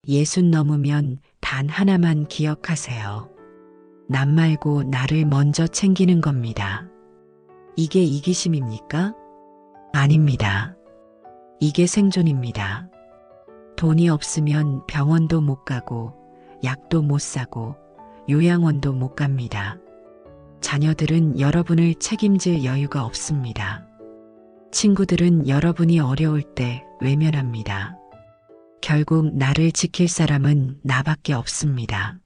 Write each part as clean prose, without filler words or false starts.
예순 넘으면 단 하나만 기억하세요. 남 말고 나를 먼저 챙기는 겁니다. 이게 이기심입니까? 아닙니다. 이게 생존입니다. 돈이 없으면 병원도 못 가고, 약도 못 사고, 요양원도 못 갑니다. 자녀들은 여러분을 책임질 여유가 없습니다. 친구들은 여러분이 어려울 때 외면합니다. 결국 나를 지킬 사람은 나밖에 없습니다.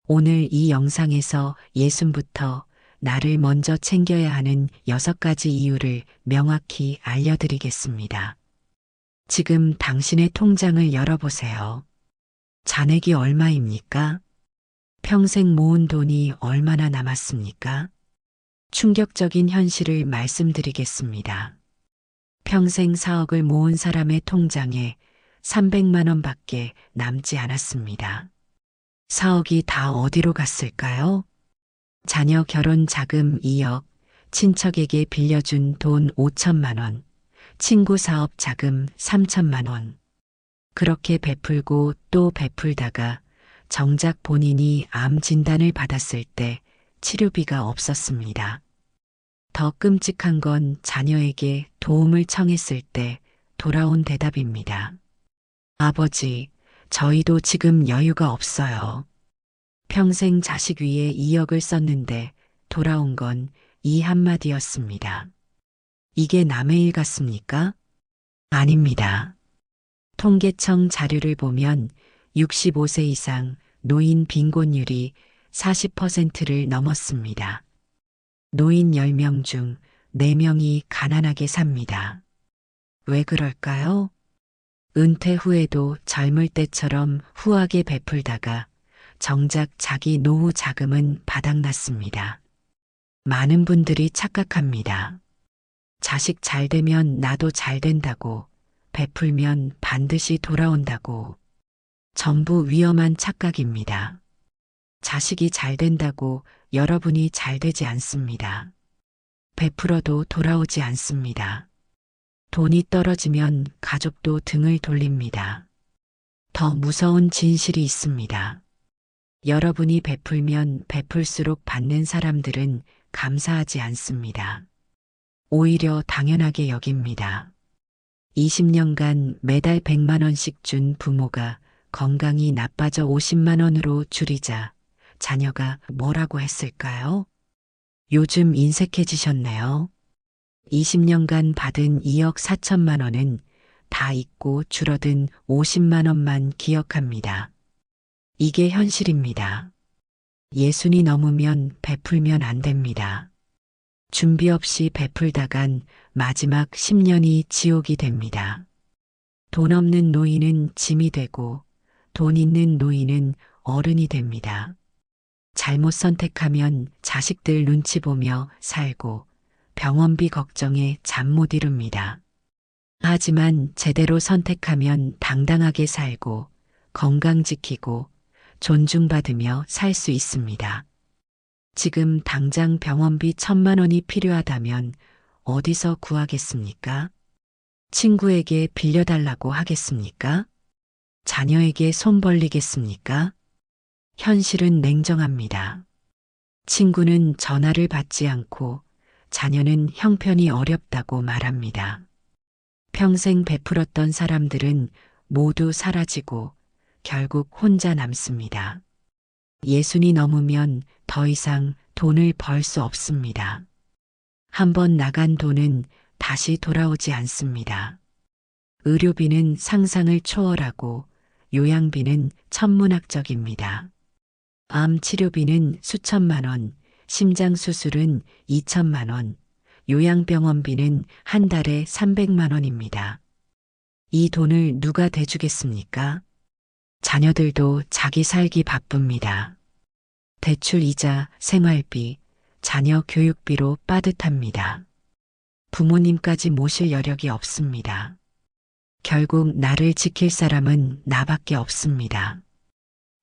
오늘 이 영상에서 예순부터 나를 먼저 챙겨야 하는 6가지 이유를 명확히 알려드리겠습니다. 지금 당신의 통장을 열어보세요. 잔액이 얼마입니까? 평생 모은 돈이 얼마나 남았습니까? 충격적인 현실을 말씀드리겠습니다. 평생 4억을 모은 사람의 통장에 300만 원밖에 남지 않았습니다. 4억이 다 어디로 갔을까요? 자녀 결혼 자금 2억, 친척에게 빌려준 돈 5천만 원, 친구 사업 자금 3천만 원. 그렇게 베풀고 또 베풀다가 정작 본인이 암 진단을 받았을 때 치료비가 없었습니다. 더 끔찍한 건 자녀에게 도움을 청했을 때 돌아온 대답입니다. 아버지, 저희도 지금 여유가 없어요. 평생 자식 위에 2억을 썼는데 돌아온 건 이 한마디였습니다. 이게 남의 일 같습니까? 아닙니다. 통계청 자료를 보면 65세 이상 노인 빈곤율이 40%를 넘었습니다. 노인 10명 중 4명이 가난하게 삽니다. 왜 그럴까요? 은퇴 후에도 젊을 때처럼 후하게 베풀다가 정작 자기 노후 자금은 바닥났습니다. 많은 분들이 착각합니다. 자식 잘 되면 나도 잘 된다고, 베풀면 반드시 돌아온다고. 전부 위험한 착각입니다. 자식이 잘 된다고 여러분이 잘 되지 않습니다. 베풀어도 돌아오지 않습니다. 돈이 떨어지면 가족도 등을 돌립니다. 더 무서운 진실이 있습니다. 여러분이 베풀면 베풀수록 받는 사람들은 감사하지 않습니다. 오히려 당연하게 여깁니다. 20년간 매달 100만 원씩 준 부모가 건강이 나빠져 50만 원으로 줄이자 자녀가 뭐라고 했을까요? 요즘 인색해지셨네요. 20년간 받은 2억 4천만 원은 다 잊고 줄어든 50만 원만 기억합니다. 이게 현실입니다. 예순이 넘으면 베풀면 안 됩니다. 준비 없이 베풀다간 마지막 10년이 지옥이 됩니다. 돈 없는 노인은 짐이 되고 돈 있는 노인은 어른이 됩니다. 잘못 선택하면 자식들 눈치 보며 살고 병원비 걱정에 잠 못 이룹니다. 하지만 제대로 선택하면 당당하게 살고 건강 지키고 존중받으며 살 수 있습니다. 지금 당장 병원비 1,000만 원이 필요하다면 어디서 구하겠습니까? 친구에게 빌려달라고 하겠습니까? 자녀에게 손 벌리겠습니까? 현실은 냉정합니다. 친구는 전화를 받지 않고 자녀는 형편이 어렵다고 말합니다. 평생 베풀었던 사람들은 모두 사라지고 결국 혼자 남습니다. 예순이 넘으면 더 이상 돈을 벌 수 없습니다. 한번 나간 돈은 다시 돌아오지 않습니다. 의료비는 상상을 초월하고 요양비는 천문학적입니다. 암 치료비는 수천만 원, 심장 수술은 2천만 원, 요양병원비는 한 달에 300만 원입니다. 이 돈을 누가 대주겠습니까? 자녀들도 자기 살기 바쁩니다. 대출 이자, 생활비, 자녀 교육비로 빠듯합니다. 부모님까지 모실 여력이 없습니다. 결국 나를 지킬 사람은 나밖에 없습니다.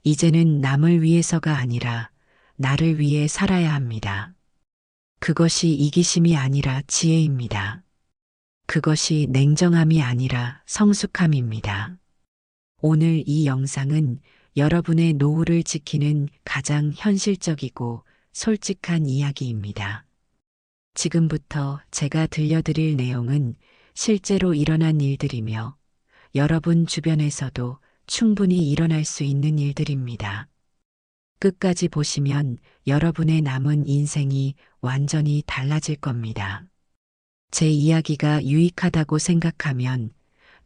이제는 남을 위해서가 아니라 나를 위해 살아야 합니다. 그것이 이기심이 아니라 지혜입니다. 그것이 냉정함이 아니라 성숙함입니다. 오늘 이 영상은 여러분의 노후를 지키는 가장 현실적이고 솔직한 이야기입니다. 지금부터 제가 들려드릴 내용은 실제로 일어난 일들이며 여러분 주변에서도 충분히 일어날 수 있는 일들입니다. 끝까지 보시면 여러분의 남은 인생이 완전히 달라질 겁니다. 제 이야기가 유익하다고 생각하면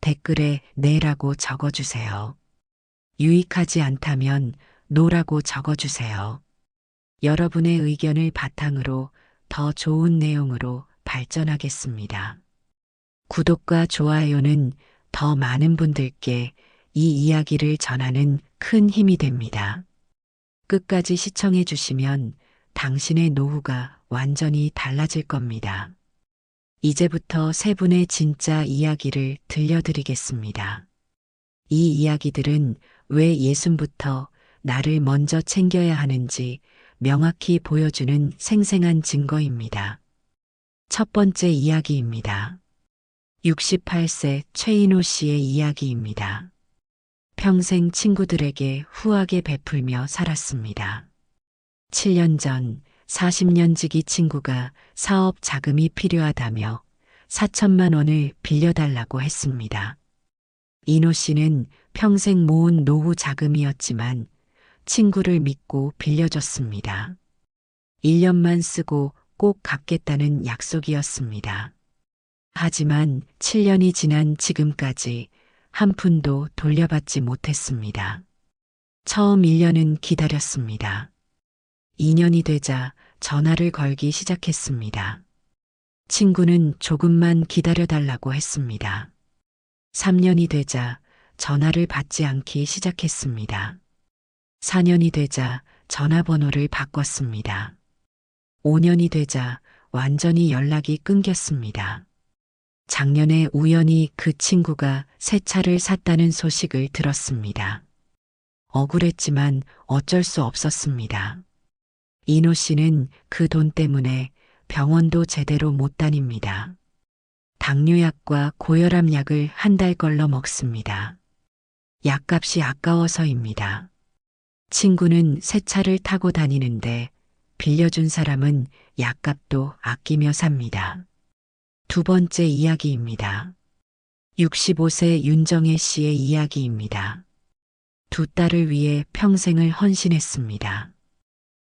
댓글에 네라고 적어주세요. 유익하지 않다면 노라고 적어주세요. 여러분의 의견을 바탕으로 더 좋은 내용으로 발전하겠습니다. 구독과 좋아요는 더 많은 분들께 이 이야기를 전하는 큰 힘이 됩니다. 끝까지 시청해 주시면 당신의 노후가 완전히 달라질 겁니다. 이제부터 세 분의 진짜 이야기를 들려드리겠습니다. 이 이야기들은 왜 예순부터 나를 먼저 챙겨야 하는지 명확히 보여주는 생생한 증거입니다. 첫 번째 이야기입니다. 68세 최인호 씨의 이야기입니다. 평생 친구들에게 후하게 베풀며 살았습니다. 7년 전 40년 지기 친구가 사업 자금이 필요하다며 4천만 원을 빌려달라고 했습니다. 인호 씨는 평생 모은 노후 자금이었지만 친구를 믿고 빌려줬습니다. 1년만 쓰고 꼭 갚겠다는 약속이었습니다. 하지만 7년이 지난 지금까지 한 푼도 돌려받지 못했습니다. 처음 1년은 기다렸습니다. 2년이 되자 전화를 걸기 시작했습니다. 친구는 조금만 기다려달라고 했습니다. 3년이 되자 전화를 받지 않기 시작했습니다. 4년이 되자 전화번호를 바꿨습니다. 5년이 되자 완전히 연락이 끊겼습니다. 작년에 우연히 그 친구가 새 차를 샀다는 소식을 들었습니다. 억울했지만 어쩔 수 없었습니다. 인호 씨는 그 돈 때문에 병원도 제대로 못 다닙니다. 당뇨약과 고혈압 약을 한 달 걸러 먹습니다. 약값이 아까워서입니다. 친구는 새 차를 타고 다니는데 빌려준 사람은 약값도 아끼며 삽니다. 두 번째 이야기입니다. 65세 윤정혜 씨의 이야기입니다. 두 딸을 위해 평생을 헌신했습니다.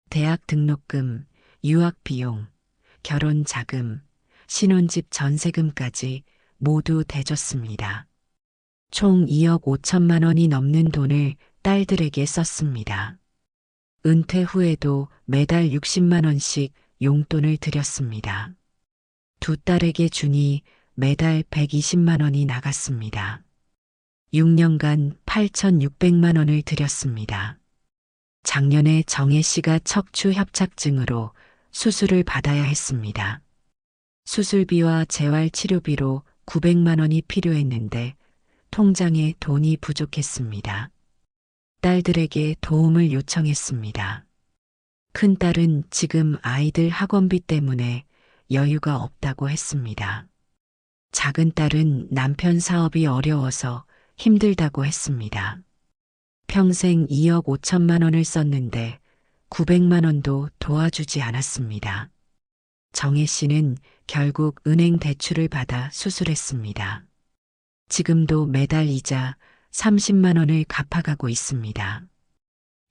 대학 등록금, 유학 비용, 결혼 자금, 신혼집 전세금까지 모두 대줬습니다. 총 2억 5천만 원이 넘는 돈을 딸들에게 썼습니다. 은퇴 후에도 매달 60만 원씩 용돈을 드렸습니다. 두 딸에게 주니 매달 120만 원이 나갔습니다. 6년간 8,600만 원을 드렸습니다. 작년에 정혜 씨가 척추 협착증으로 수술을 받아야 했습니다. 수술비와 재활치료비로 900만 원이 필요했는데 통장에 돈이 부족했습니다. 딸들에게 도움을 요청했습니다. 큰딸은 지금 아이들 학원비 때문에 여유가 없다고 했습니다. 작은 딸은 남편 사업이 어려워서 힘들다고 했습니다. 평생 2억 5천만 원을 썼는데 900만 원도 도와주지 않았습니다. 정혜 씨는 결국 은행 대출을 받아 수술했습니다. 지금도 매달 이자 30만 원을 갚아가고 있습니다.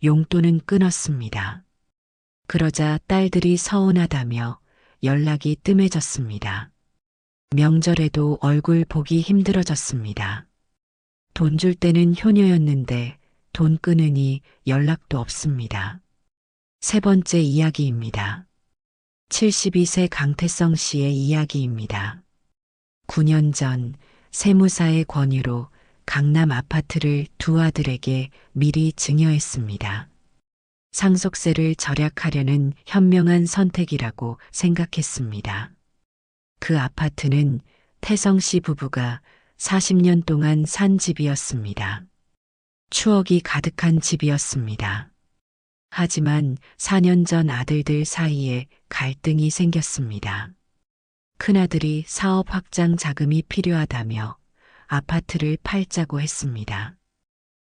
용돈은 끊었습니다. 그러자 딸들이 서운하다며 연락이 뜸해졌습니다. 명절에도 얼굴 보기 힘들어졌습니다. 돈 줄 때는 효녀였는데 돈 끊으니 연락도 없습니다. 세 번째 이야기입니다. 72세 강태성 씨의 이야기입니다. 9년 전 세무사의 권유로 강남 아파트를 두 아들에게 미리 증여했습니다. 상속세를 절약하려는 현명한 선택이라고 생각했습니다. 그 아파트는 태성 씨 부부가 40년 동안 산 집이었습니다. 추억이 가득한 집이었습니다. 하지만 4년 전 아들들 사이에 갈등이 생겼습니다. 큰아들이 사업 확장 자금이 필요하다며 아파트를 팔자고 했습니다.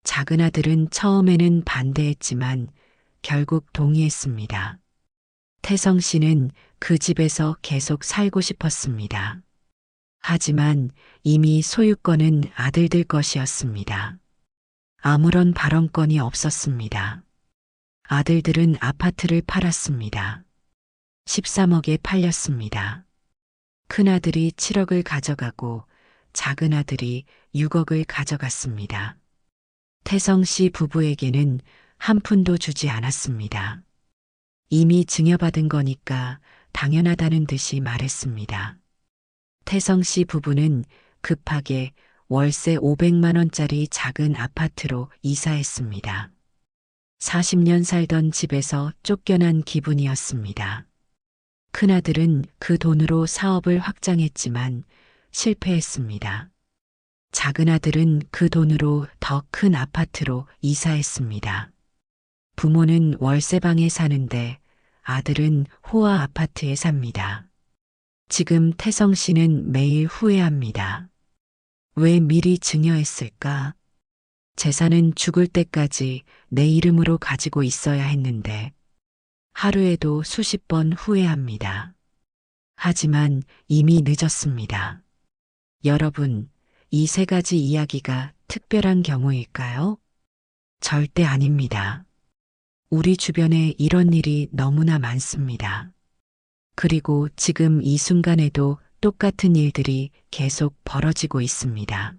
작은 아들은 처음에는 반대했지만 결국 동의했습니다. 태성 씨는 그 집에서 계속 살고 싶었습니다. 하지만 이미 소유권은 아들들 것이었습니다. 아무런 발언권이 없었습니다. 아들들은 아파트를 팔았습니다. 13억에 팔렸습니다. 큰아들이 7억을 가져가고 작은 아들이 6억을 가져갔습니다. 태성 씨 부부에게는 한 푼도 주지 않았습니다. 이미 증여받은 거니까 당연하다는 듯이 말했습니다. 태성 씨 부부는 급하게 월세 500만 원짜리 작은 아파트로 이사했습니다. 40년 살던 집에서 쫓겨난 기분이었습니다. 큰아들은 그 돈으로 사업을 확장했지만 실패했습니다. 작은 아들은 그 돈으로 더 큰 아파트로 이사했습니다. 부모는 월세방에 사는데 아들은 호화 아파트에 삽니다. 지금 태성 씨는 매일 후회합니다. 왜 미리 증여했을까? 재산은 죽을 때까지 내 이름으로 가지고 있어야 했는데 하루에도 수십 번 후회합니다. 하지만 이미 늦었습니다. 여러분, 이 세 가지 이야기가 특별한 경우일까요? 절대 아닙니다. 우리 주변에 이런 일이 너무나 많습니다. 그리고 지금 이 순간에도 똑같은 일들이 계속 벌어지고 있습니다.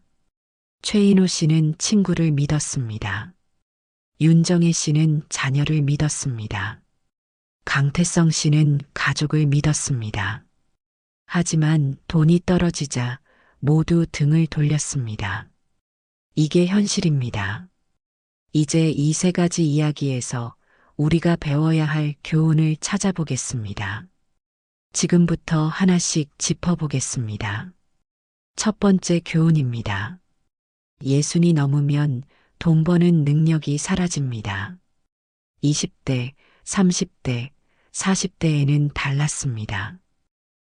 최인호 씨는 친구를 믿었습니다. 윤정혜 씨는 자녀를 믿었습니다. 강태성 씨는 가족을 믿었습니다. 하지만 돈이 떨어지자 모두 등을 돌렸습니다. 이게 현실입니다. 이제 이 세 가지 이야기에서 우리가 배워야 할 교훈을 찾아보겠습니다. 지금부터 하나씩 짚어보겠습니다. 첫 번째 교훈입니다. 예순이 넘으면 돈 버는 능력이 사라집니다. 20대, 30대, 40대에는 달랐습니다.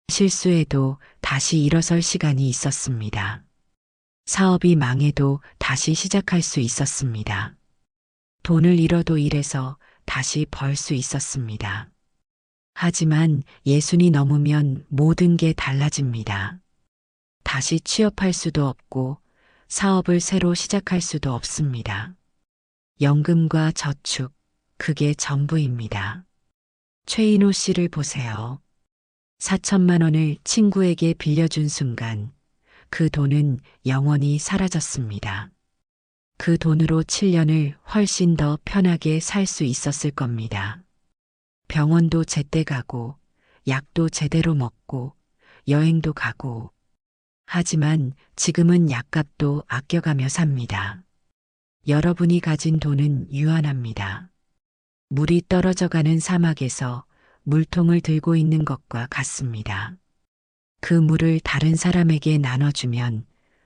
실수해도 다시 일어설 시간이 있었습니다. 사업이 망해도 다시 시작할 수 있었습니다. 돈을 잃어도 일해서 다시 벌 수 있었습니다. 하지만 예순이 넘으면 모든 게 달라집니다. 다시 취업할 수도 없고 사업을 새로 시작할 수도 없습니다. 연금과 저축, 그게 전부입니다. 최인호 씨를 보세요. 4천만 원을 친구에게 빌려준 순간 그 돈은 영원히 사라졌습니다. 그 돈으로 7년을 훨씬 더 편하게 살 수 있었을 겁니다. 병원도 제때 가고, 약도 제대로 먹고, 여행도 가고. 하지만 지금은 약값도 아껴가며 삽니다. 여러분이 가진 돈은 유한합니다. 물이 떨어져가는 사막에서 물통을 들고 있는 것과 같습니다. 그 물을 다른 사람에게 나눠주면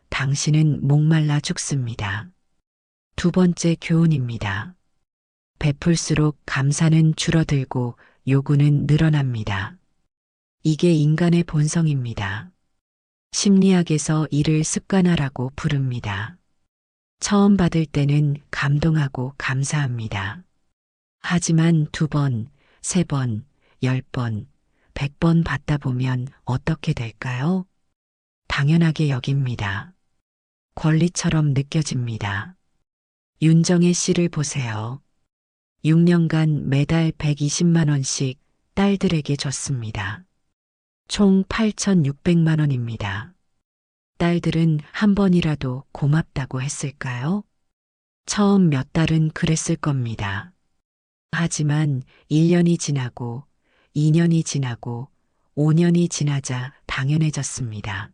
당신은 목말라 죽습니다. 두 번째 교훈입니다. 베풀수록 감사는 줄어들고 요구는 늘어납니다. 이게 인간의 본성입니다. 심리학에서 이를 습관화라고 부릅니다. 처음 받을 때는 감동하고 감사합니다. 하지만 2번, 3번, 10번, 100번 받다 보면 어떻게 될까요? 당연하게 여깁니다. 권리처럼 느껴집니다. 윤정혜 씨를 보세요. 6년간 매달 120만 원씩 딸들에게 줬습니다. 총 8,600만 원입니다. 딸들은 한 번이라도 고맙다고 했을까요? 처음 몇 달은 그랬을 겁니다. 하지만 1년이 지나고 2년이 지나고 5년이 지나자 당연해졌습니다.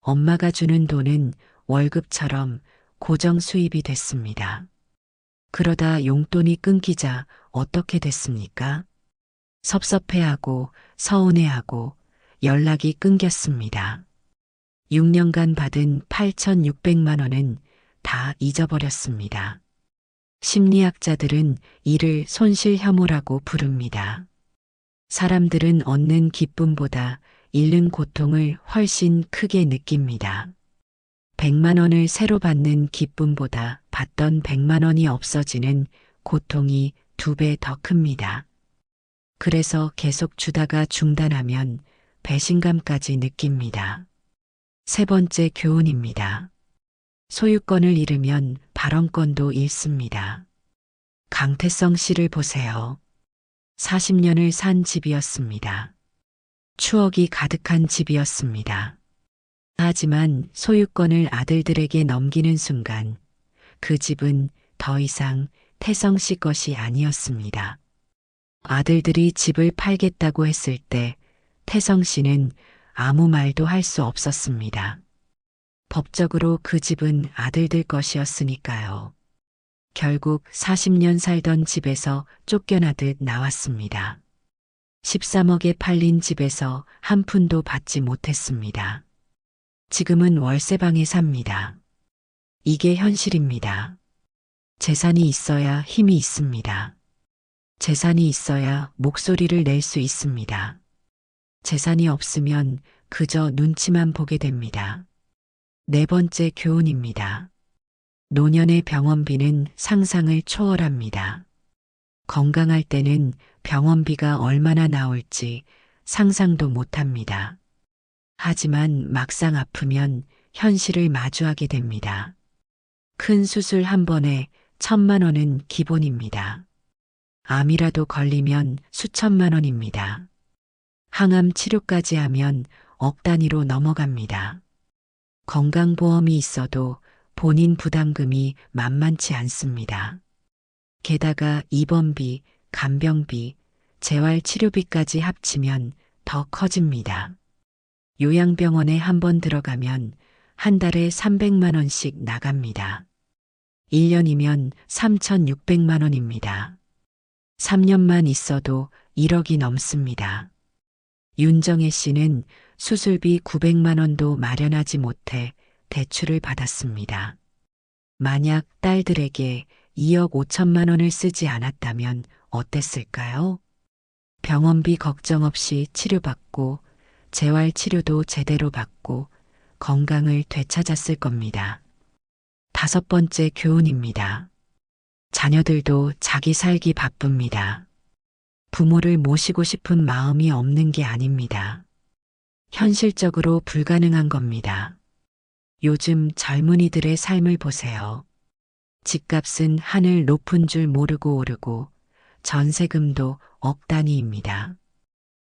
엄마가 주는 돈은 월급처럼 고정 수입이 됐습니다. 그러다 용돈이 끊기자 어떻게 됐습니까? 섭섭해하고 서운해하고 연락이 끊겼습니다. 6년간 받은 8,600만 원은 다 잊어버렸습니다. 심리학자들은 이를 손실 혐오라고 부릅니다. 사람들은 얻는 기쁨보다 잃는 고통을 훨씬 크게 느낍니다. 100만 원을 새로 받는 기쁨보다 받던 100만 원이 없어지는 고통이 2배 더 큽니다. 그래서 계속 주다가 중단하면 배신감까지 느낍니다. 세 번째 교훈입니다. 소유권을 잃으면 발언권도 잃습니다. 강태성 씨를 보세요. 40년을 산 집이었습니다. 추억이 가득한 집이었습니다. 하지만 소유권을 아들들에게 넘기는 순간 그 집은 더 이상 태성 씨 것이 아니었습니다. 아들들이 집을 팔겠다고 했을 때 태성 씨는 아무 말도 할 수 없었습니다. 법적으로 그 집은 아들들 것이었으니까요. 결국 40년 살던 집에서 쫓겨나듯 나왔습니다. 13억에 팔린 집에서 한 푼도 받지 못했습니다. 지금은 월세방에 삽니다. 이게 현실입니다. 재산이 있어야 힘이 있습니다. 재산이 있어야 목소리를 낼 수 있습니다. 재산이 없으면 그저 눈치만 보게 됩니다. 네 번째 교훈입니다. 노년의 병원비는 상상을 초월합니다. 건강할 때는 병원비가 얼마나 나올지 상상도 못합니다. 하지만 막상 아프면 현실을 마주하게 됩니다. 큰 수술 한 번에 1,000만 원은 기본입니다. 암이라도 걸리면 수천만 원입니다. 항암 치료까지 하면 억 단위로 넘어갑니다. 건강보험이 있어도 본인 부담금이 만만치 않습니다. 게다가 입원비, 간병비, 재활치료비까지 합치면 더 커집니다. 요양병원에 한 번 들어가면 한 달에 300만 원씩 나갑니다. 1년이면 3,600만 원입니다. 3년만 있어도 1억이 넘습니다. 윤정혜 씨는 수술비 900만 원도 마련하지 못해 대출을 받았습니다. 만약 딸들에게 2억 5천만 원을 쓰지 않았다면 어땠을까요? 병원비 걱정 없이 치료받고 재활치료도 제대로 받고 건강을 되찾았을 겁니다. 다섯 번째 교훈입니다. 자녀들도 자기 살기 바쁩니다. 부모를 모시고 싶은 마음이 없는 게 아닙니다. 현실적으로 불가능한 겁니다. 요즘 젊은이들의 삶을 보세요. 집값은 하늘 높은 줄 모르고 오르고 전세금도 억 단위입니다.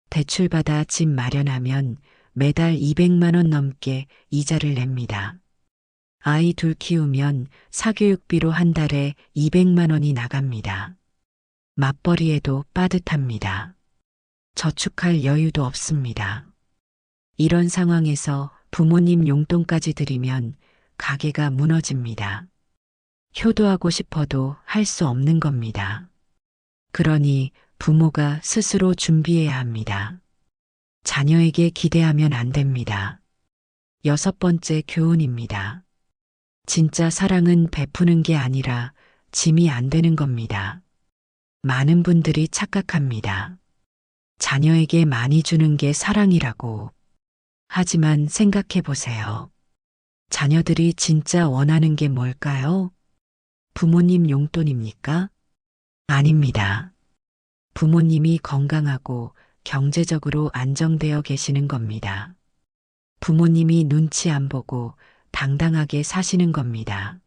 대출받아 집 마련하면 매달 200만 원 넘게 이자를 냅니다. 아이 둘 키우면 사교육비로 한 달에 200만 원이 나갑니다. 맞벌이에도 빠듯합니다. 저축할 여유도 없습니다. 이런 상황에서 부모님 용돈까지 드리면 가게가 무너집니다. 효도하고 싶어도 할 수 없는 겁니다. 그러니 부모가 스스로 준비해야 합니다. 자녀에게 기대하면 안 됩니다. 여섯 번째 교훈입니다. 진짜 사랑은 베푸는 게 아니라 짐이 안 되는 겁니다. 많은 분들이 착각합니다. 자녀에게 많이 주는 게 사랑이라고. 하지만 생각해 보세요. 자녀들이 진짜 원하는 게 뭘까요? 부모님 용돈입니까? 아닙니다. 부모님이 건강하고 경제적으로 안정되어 계시는 겁니다. 부모님이 눈치 안 보고 당당하게 사시는 겁니다.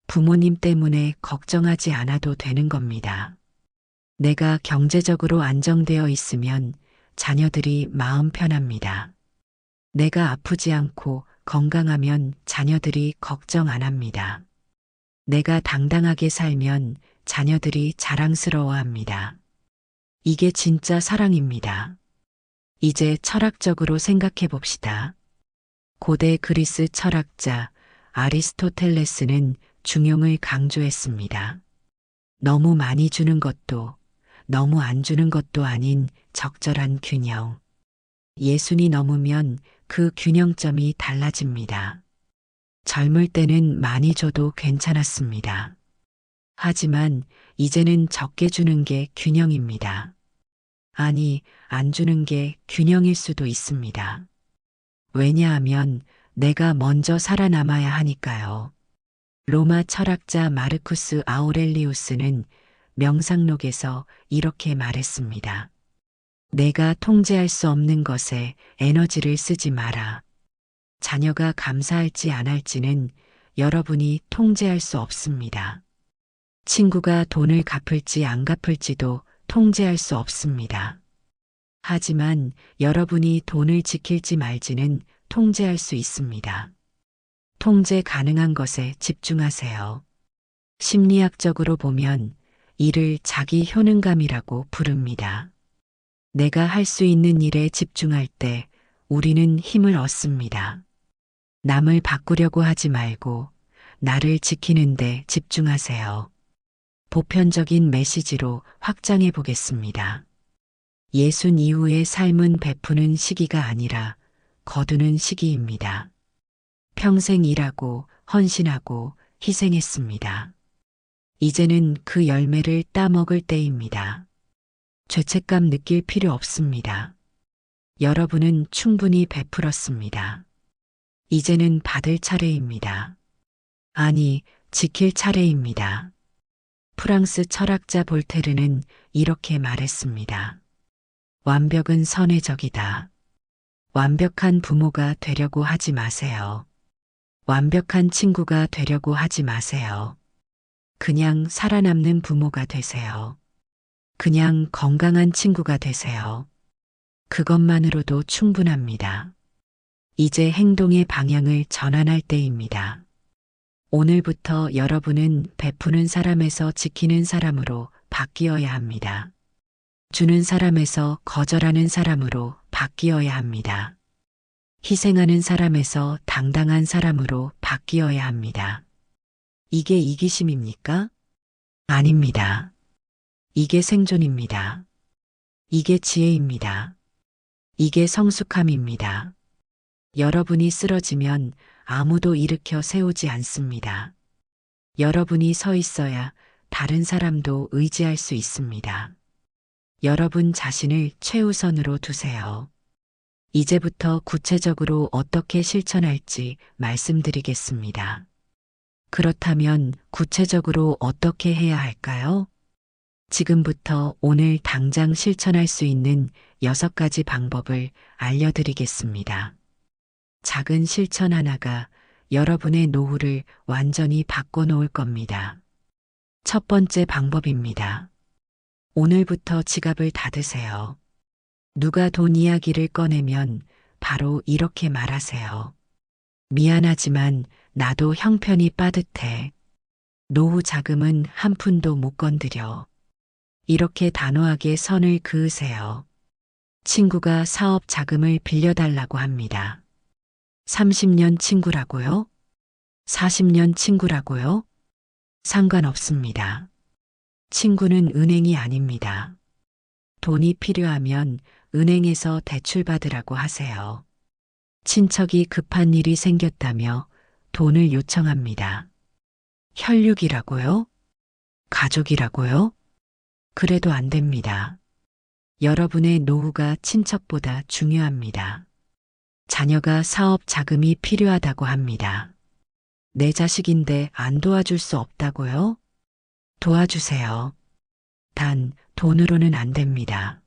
부모님 때문에 걱정하지 않아도 되는 겁니다. 내가 경제적으로 안정되어 있으면 자녀들이 마음 편합니다. 내가 아프지 않고 건강하면 자녀들이 걱정 안 합니다. 내가 당당하게 살면 자녀들이 자랑스러워합니다. 이게 진짜 사랑입니다. 이제 철학적으로 생각해 봅시다. 고대 그리스 철학자 아리스토텔레스는 중용을 강조했습니다. 너무 많이 주는 것도 너무 안 주는 것도 아닌 적절한 균형. 예순이 넘으면 그 균형점이 달라집니다. 젊을 때는 많이 줘도 괜찮았습니다. 하지만 이제는 적게 주는 게 균형입니다. 아니, 안 주는 게 균형일 수도 있습니다. 왜냐하면 내가 먼저 살아남아야 하니까요. 로마 철학자 마르쿠스 아우렐리우스는 명상록에서 이렇게 말했습니다. 내가 통제할 수 없는 것에 에너지를 쓰지 마라. 자녀가 감사할지 안 할지는 여러분이 통제할 수 없습니다. 친구가 돈을 갚을지 안 갚을지도 통제할 수 없습니다. 하지만 여러분이 돈을 지킬지 말지는 통제할 수 있습니다. 통제 가능한 것에 집중하세요. 심리학적으로 보면 이를 자기 효능감이라고 부릅니다. 내가 할 수 있는 일에 집중할 때 우리는 힘을 얻습니다. 남을 바꾸려고 하지 말고 나를 지키는 데 집중하세요. 보편적인 메시지로 확장해 보겠습니다. 예순 이후의 삶은 베푸는 시기가 아니라 거두는 시기입니다. 평생 일하고 헌신하고 희생했습니다. 이제는 그 열매를 따먹을 때입니다. 죄책감 느낄 필요 없습니다. 여러분은 충분히 베풀었습니다. 이제는 받을 차례입니다. 아니, 지킬 차례입니다. 프랑스 철학자 볼테르는 이렇게 말했습니다. 완벽은 선의 적이다. 완벽한 부모가 되려고 하지 마세요. 완벽한 친구가 되려고 하지 마세요. 그냥 살아남는 부모가 되세요. 그냥 건강한 친구가 되세요. 그것만으로도 충분합니다. 이제 행동의 방향을 전환할 때입니다. 오늘부터 여러분은 베푸는 사람에서 지키는 사람으로 바뀌어야 합니다. 주는 사람에서 거절하는 사람으로 바뀌어야 합니다. 희생하는 사람에서 당당한 사람으로 바뀌어야 합니다. 이게 이기심입니까? 아닙니다. 이게 생존입니다. 이게 지혜입니다. 이게 성숙함입니다. 여러분이 쓰러지면 아무도 일으켜 세우지 않습니다. 여러분이 서 있어야 다른 사람도 의지할 수 있습니다. 여러분 자신을 최우선으로 두세요. 이제부터 구체적으로 어떻게 실천할지 말씀드리겠습니다. 그렇다면 구체적으로 어떻게 해야 할까요? 지금부터 오늘 당장 실천할 수 있는 6가지 방법을 알려드리겠습니다. 작은 실천 하나가 여러분의 노후를 완전히 바꿔놓을 겁니다. 첫 번째 방법입니다. 오늘부터 지갑을 닫으세요. 누가 돈 이야기를 꺼내면 바로 이렇게 말하세요. 미안하지만 나도 형편이 빠듯해. 노후 자금은 한 푼도 못 건드려. 이렇게 단호하게 선을 그으세요. 친구가 사업 자금을 빌려달라고 합니다. 30년 친구라고요? 40년 친구라고요? 상관없습니다. 친구는 은행이 아닙니다. 돈이 필요하면 은행에서 대출받으라고 하세요. 친척이 급한 일이 생겼다며 돈을 요청합니다. 혈육이라고요? 가족이라고요? 그래도 안 됩니다. 여러분의 노후가 친척보다 중요합니다. 자녀가 사업 자금이 필요하다고 합니다. 내 자식인데 안 도와줄 수 없다고요? 도와주세요. 단 돈으로는 안 됩니다.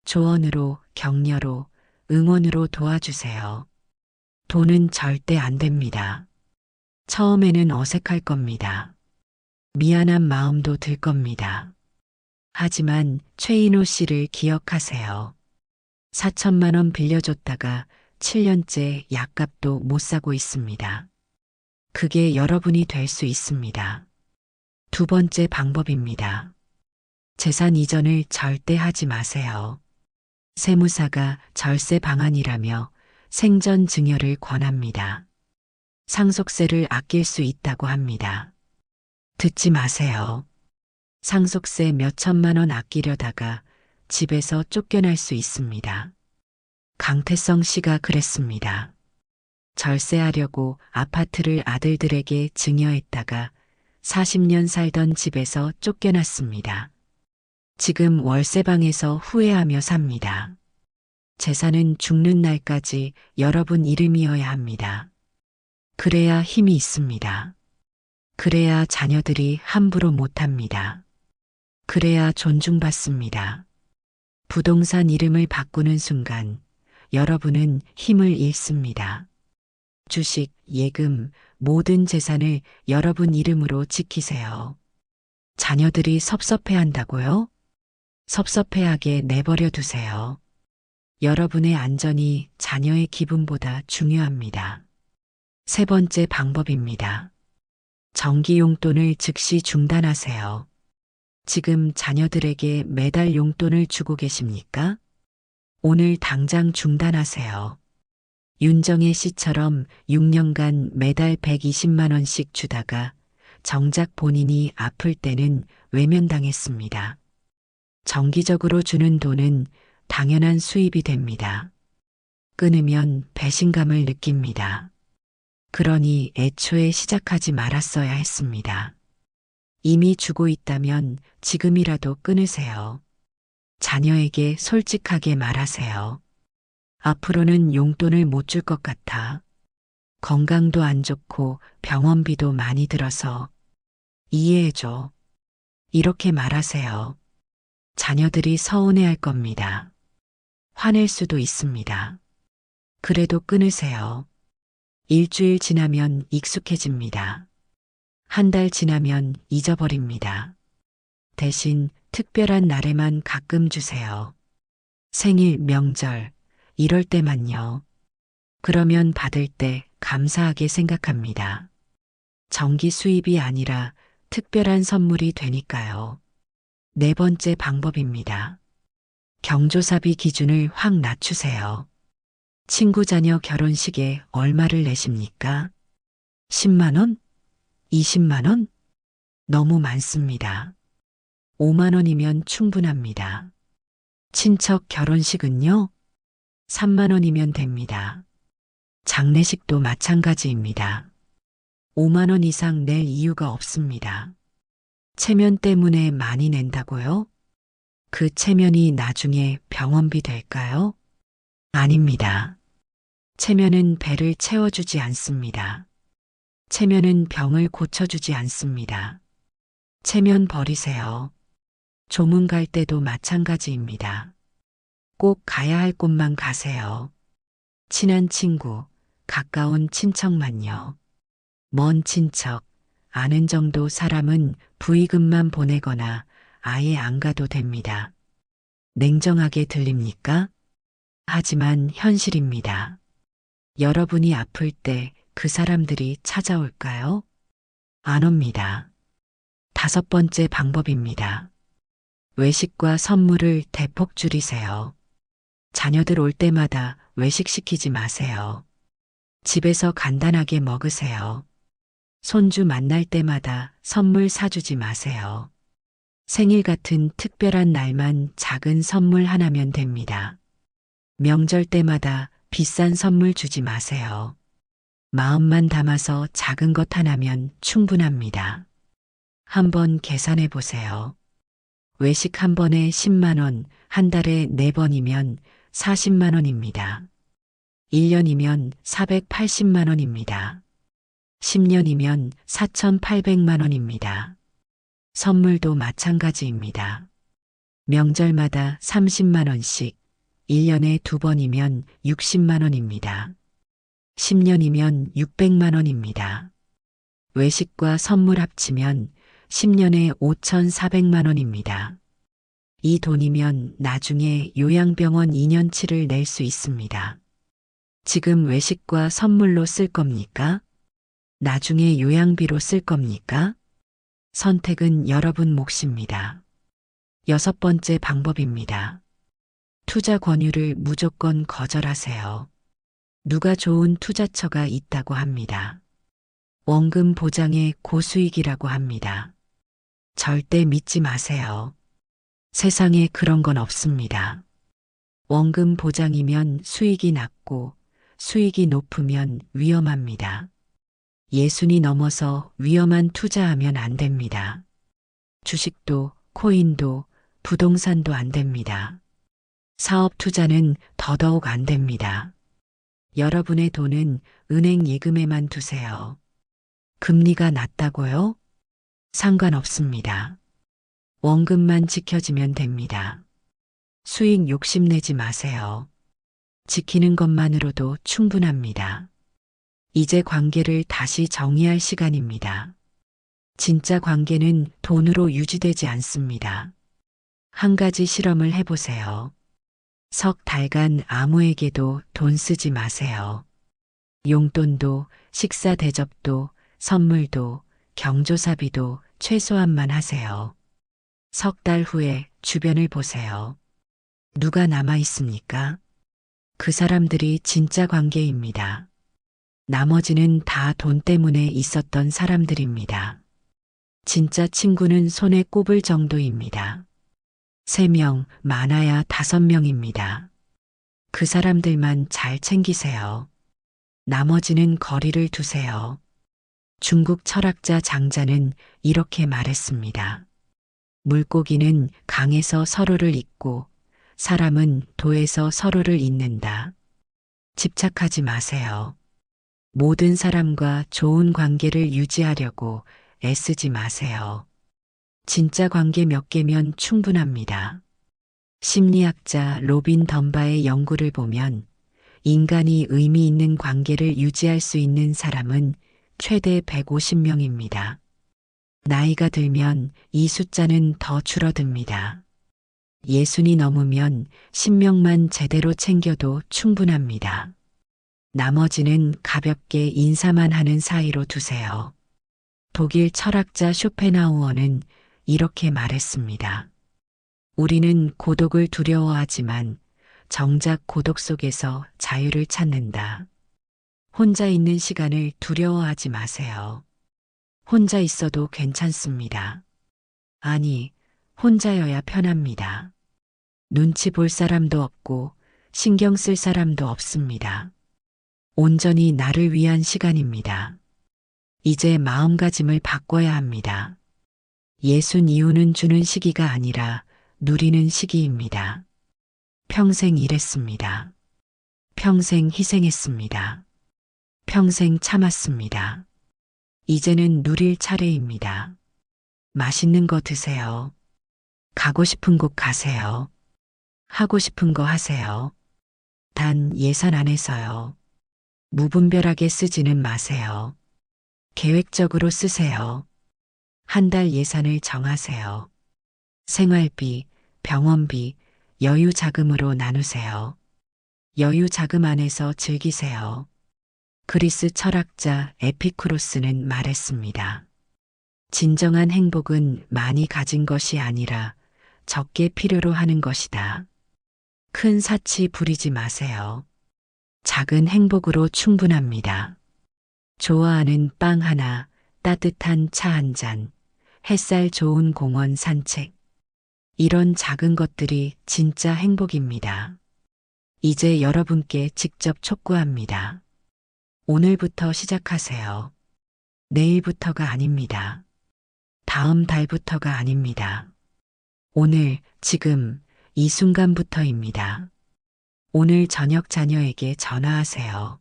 조언으로, 격려로, 응원으로 도와주세요. 돈은 절대 안 됩니다. 처음에는 어색할 겁니다. 미안한 마음도 들 겁니다. 하지만 최인호 씨를 기억하세요. 4천만 원 빌려줬다가 7년째 약값도 못 사고 있습니다. 그게 여러분이 될 수 있습니다. 두 번째 방법입니다. 재산 이전을 절대 하지 마세요. 세무사가 절세 방안이라며 생전 증여를 권합니다. 상속세를 아낄 수 있다고 합니다. 듣지 마세요. 상속세 몇 천만 원 아끼려다가 집에서 쫓겨날 수 있습니다. 강태성 씨가 그랬습니다. 절세하려고 아파트를 아들들에게 증여했다가 40년 살던 집에서 쫓겨났습니다. 지금 월세방에서 후회하며 삽니다. 재산은 죽는 날까지 여러분 이름이어야 합니다. 그래야 힘이 있습니다. 그래야 자녀들이 함부로 못합니다. 그래야 존중받습니다. 부동산 이름을 바꾸는 순간 여러분은 힘을 잃습니다. 주식, 예금, 모든 재산을 여러분 이름으로 지키세요. 자녀들이 섭섭해한다고요? 섭섭해하게 내버려 두세요. 여러분의 안전이 자녀의 기분보다 중요합니다. 세 번째 방법입니다. 정기 용돈을 즉시 중단하세요. 지금 자녀들에게 매달 용돈을 주고 계십니까? 오늘 당장 중단하세요. 윤정혜 씨처럼 6년간 매달 120만 원씩 주다가 정작 본인이 아플 때는 외면당했습니다. 정기적으로 주는 돈은 당연한 수입이 됩니다. 끊으면 배신감을 느낍니다. 그러니 애초에 시작하지 말았어야 했습니다. 이미 주고 있다면 지금이라도 끊으세요. 자녀에게 솔직하게 말하세요. 앞으로는 용돈을 못 줄 것 같아. 건강도 안 좋고 병원비도 많이 들어서 이해해줘. 이렇게 말하세요. 자녀들이 서운해할 겁니다. 화낼 수도 있습니다. 그래도 끊으세요. 일주일 지나면 익숙해집니다. 한 달 지나면 잊어버립니다. 대신 특별한 날에만 가끔 주세요. 생일, 명절, 이럴 때만요. 그러면 받을 때 감사하게 생각합니다. 정기 수입이 아니라 특별한 선물이 되니까요. 네 번째 방법입니다. 경조사비 기준을 확 낮추세요. 친구 자녀 결혼식에 얼마를 내십니까? 10만 원? 20만 원? 너무 많습니다. 5만 원이면 충분합니다. 친척 결혼식은요? 3만 원이면 됩니다. 장례식도 마찬가지입니다. 5만 원 이상 낼 이유가 없습니다. 체면 때문에 많이 낸다고요? 그 체면이 나중에 병원비 될까요? 아닙니다. 체면은 배를 채워주지 않습니다. 체면은 병을 고쳐주지 않습니다. 체면 버리세요. 조문 갈 때도 마찬가지입니다. 꼭 가야 할 곳만 가세요. 친한 친구, 가까운 친척만요. 먼 친척, 아는 정도 사람은 부의금만 보내거나 아예 안 가도 됩니다. 냉정하게 들립니까? 하지만 현실입니다. 여러분이 아플 때 그 사람들이 찾아올까요? 안 옵니다. 다섯 번째 방법입니다. 외식과 선물을 대폭 줄이세요. 자녀들 올 때마다 외식 시키지 마세요. 집에서 간단하게 먹으세요. 손주 만날 때마다 선물 사주지 마세요. 생일 같은 특별한 날만 작은 선물 하나면 됩니다. 명절 때마다 비싼 선물 주지 마세요. 마음만 담아서 작은 것 하나면 충분합니다. 한번 계산해 보세요. 외식 한 번에 10만 원, 한 달에 4번이면 40만 원입니다. 1년이면 480만 원입니다. 10년이면 4,800만 원입니다. 선물도 마찬가지입니다. 명절마다 30만 원씩, 1년에 2번이면 60만 원입니다. 10년이면 600만 원입니다. 외식과 선물 합치면 10년에 5,400만 원입니다. 이 돈이면 나중에 요양병원 2년치를 낼 수 있습니다. 지금 외식과 선물로 쓸 겁니까? 나중에 요양비로 쓸 겁니까? 선택은 여러분 몫입니다. 여섯 번째 방법입니다. 투자 권유를 무조건 거절하세요. 누가 좋은 투자처가 있다고 합니다. 원금 보장의 고수익이라고 합니다. 절대 믿지 마세요. 세상에 그런 건 없습니다. 원금 보장이면 수익이 낮고 수익이 높으면 위험합니다. 예순이 넘어서 위험한 투자하면 안 됩니다. 주식도, 코인도, 부동산도 안 됩니다. 사업 투자는 더더욱 안 됩니다. 여러분의 돈은 은행 예금에만 두세요. 금리가 낮다고요? 상관없습니다. 원금만 지켜지면 됩니다. 수익 욕심내지 마세요. 지키는 것만으로도 충분합니다. 이제 관계를 다시 정의할 시간입니다. 진짜 관계는 돈으로 유지되지 않습니다. 한 가지 실험을 해보세요. 석 달간 아무에게도 돈 쓰지 마세요. 용돈도, 식사 대접도, 선물도, 경조사비도 최소한만 하세요. 석 달 후에 주변을 보세요. 누가 남아 있습니까? 그 사람들이 진짜 관계입니다. 나머지는 다 돈 때문에 있었던 사람들입니다. 진짜 친구는 손에 꼽을 정도입니다. 3명, 많아야 5명입니다. 그 사람들만 잘 챙기세요. 나머지는 거리를 두세요. 중국 철학자 장자는 이렇게 말했습니다. 물고기는 강에서 서로를 잇고 사람은 도에서 서로를 잇는다. 집착하지 마세요. 모든 사람과 좋은 관계를 유지하려고 애쓰지 마세요. 진짜 관계 몇 개면 충분합니다. 심리학자 로빈 덤바의 연구를 보면 인간이 의미 있는 관계를 유지할 수 있는 사람은 최대 150명입니다. 나이가 들면 이 숫자는 더 줄어듭니다. 60이 넘으면 10명만 제대로 챙겨도 충분합니다. 나머지는 가볍게 인사만 하는 사이로 두세요. 독일 철학자 쇼펜하우어는 이렇게 말했습니다. 우리는 고독을 두려워하지만 정작 고독 속에서 자유를 찾는다. 혼자 있는 시간을 두려워하지 마세요. 혼자 있어도 괜찮습니다. 아니, 혼자여야 편합니다. 눈치 볼 사람도 없고 신경 쓸 사람도 없습니다. 온전히 나를 위한 시간입니다. 이제 마음가짐을 바꿔야 합니다. 예순 이후는 주는 시기가 아니라 누리는 시기입니다. 평생 일했습니다. 평생 희생했습니다. 평생 참았습니다. 이제는 누릴 차례입니다. 맛있는 거 드세요. 가고 싶은 곳 가세요. 하고 싶은 거 하세요. 단 예산 안에서요. 무분별하게 쓰지는 마세요. 계획적으로 쓰세요. 한 달 예산을 정하세요. 생활비, 병원비, 여유 자금으로 나누세요. 여유 자금 안에서 즐기세요. 그리스 철학자 에피쿠로스는 말했습니다. 진정한 행복은 많이 가진 것이 아니라 적게 필요로 하는 것이다. 큰 사치 부리지 마세요. 작은 행복으로 충분합니다. 좋아하는 빵 하나, 따뜻한 차 한 잔, 햇살 좋은 공원 산책. 이런 작은 것들이 진짜 행복입니다. 이제 여러분께 직접 촉구합니다. 오늘부터 시작하세요. 내일부터가 아닙니다. 다음 달부터가 아닙니다. 오늘, 지금, 이 순간부터입니다. 오늘 저녁 자녀에게 전화하세요.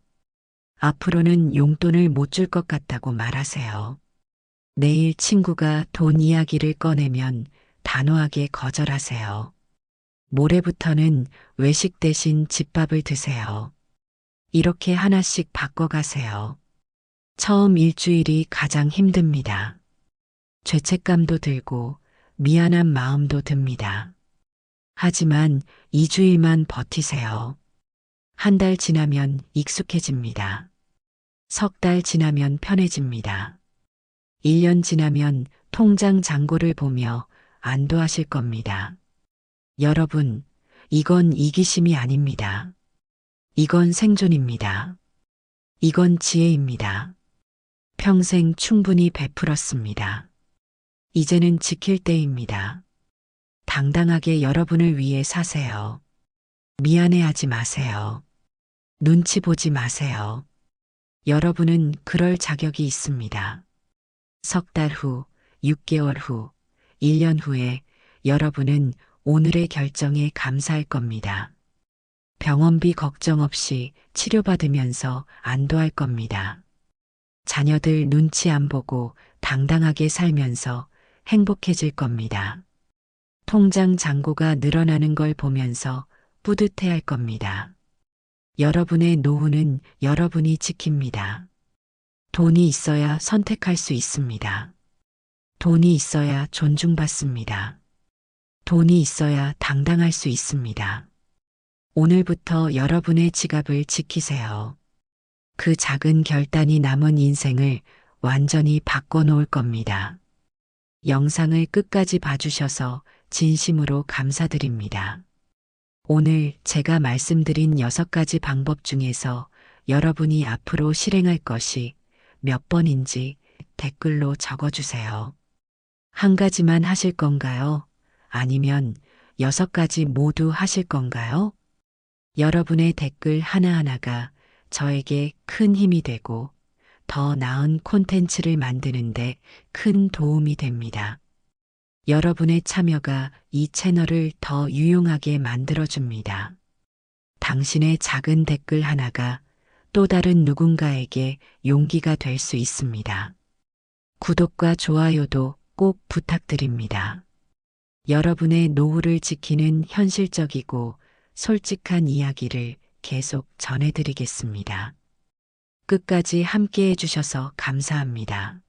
앞으로는 용돈을 못 줄 것 같다고 말하세요. 내일 친구가 돈 이야기를 꺼내면 단호하게 거절하세요. 모레부터는 외식 대신 집밥을 드세요. 이렇게 하나씩 바꿔가세요. 처음 일주일이 가장 힘듭니다. 죄책감도 들고 미안한 마음도 듭니다. 하지만 2주일만 버티세요. 한 달 지나면 익숙해집니다. 석 달 지나면 편해집니다. 1년 지나면 통장 잔고를 보며 안도하실 겁니다. 여러분, 이건 이기심이 아닙니다. 이건 생존입니다. 이건 지혜입니다. 평생 충분히 베풀었습니다. 이제는 지킬 때입니다. 당당하게 여러분을 위해 사세요. 미안해하지 마세요. 눈치 보지 마세요. 여러분은 그럴 자격이 있습니다. 석 달 후, 6개월 후, 1년 후에 여러분은 오늘의 결정에 감사할 겁니다. 병원비 걱정 없이 치료받으면서 안도할 겁니다. 자녀들 눈치 안 보고 당당하게 살면서 행복해질 겁니다. 통장 잔고가 늘어나는 걸 보면서 뿌듯해 할 겁니다. 여러분의 노후는 여러분이 지킵니다. 돈이 있어야 선택할 수 있습니다. 돈이 있어야 존중받습니다. 돈이 있어야 당당할 수 있습니다. 오늘부터 여러분의 지갑을 지키세요. 그 작은 결단이 남은 인생을 완전히 바꿔놓을 겁니다. 영상을 끝까지 봐주셔서 진심으로 감사드립니다. 오늘 제가 말씀드린 6가지 방법 중에서 여러분이 앞으로 실행할 것이 몇 번인지 댓글로 적어주세요. 한 가지만 하실 건가요? 아니면 6가지 모두 하실 건가요? 여러분의 댓글 하나하나가 저에게 큰 힘이 되고 더 나은 콘텐츠를 만드는데 큰 도움이 됩니다. 여러분의 참여가 이 채널을 더 유용하게 만들어줍니다. 당신의 작은 댓글 하나가 또 다른 누군가에게 용기가 될 수 있습니다. 구독과 좋아요도 꼭 부탁드립니다. 여러분의 노후를 지키는 현실적이고 솔직한 이야기를 계속 전해드리겠습니다. 끝까지 함께 해주셔서 감사합니다.